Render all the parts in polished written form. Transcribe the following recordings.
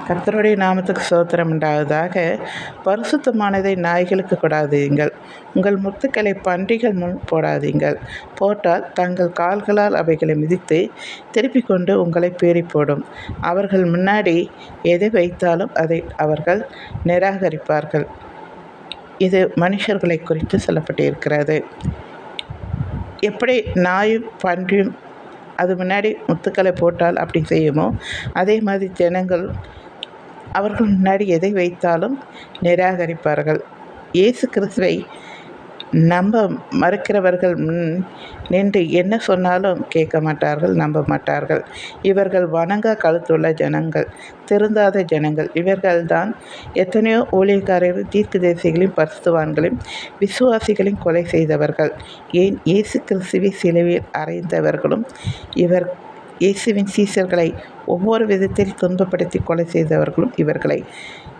கர்த்தருடைய நாமத்துக்கு ஸ்தோத்திரம் உண்டாவதாக. பரிசுத்தமானதை நாய்களுக்கு கொடாதீங்கள், உங்கள் முத்துக்களை பன்றிகள் முன் போடாதீங்கள். போட்டால் தங்கள் கால்களால் அவைகளை மிதித்து திருப்பிக் கொண்டு உங்களை பீறி போடும். அவர்கள் முன்னாடி எதை வைத்தாலும் அதை அவர்கள் நிராகரிப்பார்கள். இது மனுஷர்களை குறித்து சொல்லப்பட்டிருக்கிறது. எப்படி நாயும் பன்றியும் அது முன்னாடி முத்துக்களை போட்டால் அப்படி செய்யுமோ, அதே மாதிரி ஜனங்கள் அவர்கள் முன்னாடி எதை வைத்தாலும் நிராகரிப்பார்கள். இயேசு கிறிஸ்துவை நம்ப மறுக்கிறவர்கள் முன் நின்று என்ன சொன்னாலும் கேட்க மாட்டார்கள், நம்ப மாட்டார்கள். இவர்கள் வணங்கா கழுத்துள்ள ஜனங்கள், திருந்தாத ஜனங்கள். இவர்கள்தான் எத்தனையோ ஊழியக்காரர்கள், தீர்க்கதரிசிகளையும் பரிசுத்தவான்களையும் விசுவாசிகளையும் கொலை செய்தவர்கள். ஏன், இயேசு கிறிஸ்துவை சிலுவையில் அறைந்தவர்களும் இயேசுவின் சீஷர்களை ஒவ்வொரு விதத்தில் துன்பப்படுத்தி கொலை செய்தவர்களும்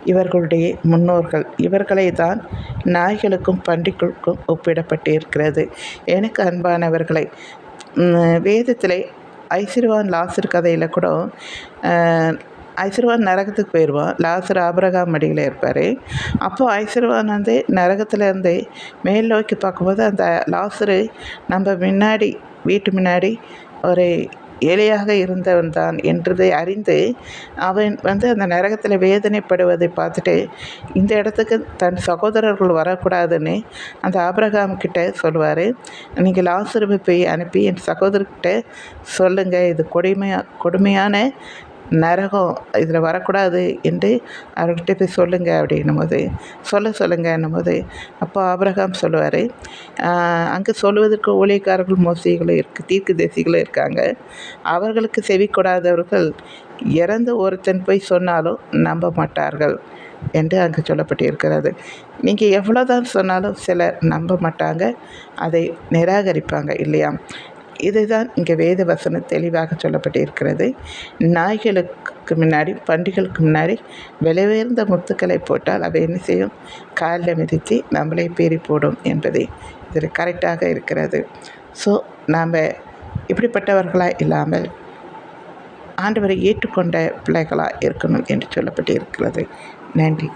இவர்களுடைய முன்னோர்கள். இவர்களை தான் நாய்களுக்கும் பன்றிகளுக்கும் ஒப்பிடப்பட்டிருக்கிறது. எனக்கு அன்பானவர்களை, வேதத்தில் ஐஸ்வர்யவான் லாசர் கதையில் கூட ஐஸ்வர்யவான் நரகத்துக்கு போயிடுவான். லாசர் ஆபிரகாம் மடியில் இருப்பார். அப்போது ஐஸ்வர்யவான் நரகத்தில் இருந்து மேல் நோக்கி பார்க்கும்போது அந்த லாசரு நம்ம வீட்டு முன்னாடி ஒரு ஏழையாக இருந்தவன் தான் என்றதை அறிந்து அவன் அந்த நரகத்தில் வேதனைப்படுவதை பார்த்துட்டு இந்த இடத்துக்கு தன் சகோதரர்கள் வரக்கூடாதுன்னு அந்த ஆபிரகாம் கிட்ட சொல்லுவார். நீங்கள் லாசருவை போய் அனுப்பி என் சகோதரர்கிட்ட சொல்லுங்கள், இது கொடுமையான நரகம், இதில் வரக்கூடாது என்று அவர்கிட்ட போய் சொல்லுங்கள் அப்படின்னும் போது சொல்லுங்கன்னும் போது அப்போ ஆபிரகாம் சொல்லுவார், அங்கே சொல்லுவதற்கு ஊழியக்காரர்கள் மோசைகளும் தீர்க்கதரிசிகளும் இருக்காங்க. அவர்களுக்கு செவி கொடாதவர்கள் இறந்து ஒருத்தன் போய் சொன்னாலும் நம்ப மாட்டார்கள் என்று அங்கே சொல்லப்பட்டிருக்கிறது. நீங்கள் எவ்வளோதான் சொன்னாலும் சிலர் நம்ப மாட்டாங்க, அதை நிராகரிப்பாங்க இல்லையா? இதுதான் இங்கே வேத வசனம் தெளிவாக சொல்லப்பட்டிருக்கிறது. நாய்களுக்கு முன்னாடி பன்றிகளுக்கு முன்னாடி விலை உயர்ந்த முத்துக்களை போட்டால் அவை என்ன செய்யும்? காலில் மிதித்து நம்மளை பீறி போடும் என்பது இதில் கரெக்டாக இருக்கிறது. ஸோ நாம் இப்படிப்பட்டவர்களாக இல்லாமல் ஆண்டவரை ஏற்றுக்கொண்ட பிள்ளைகளாக இருக்கணும் என்று சொல்லப்பட்டிருக்கிறது. நன்றி.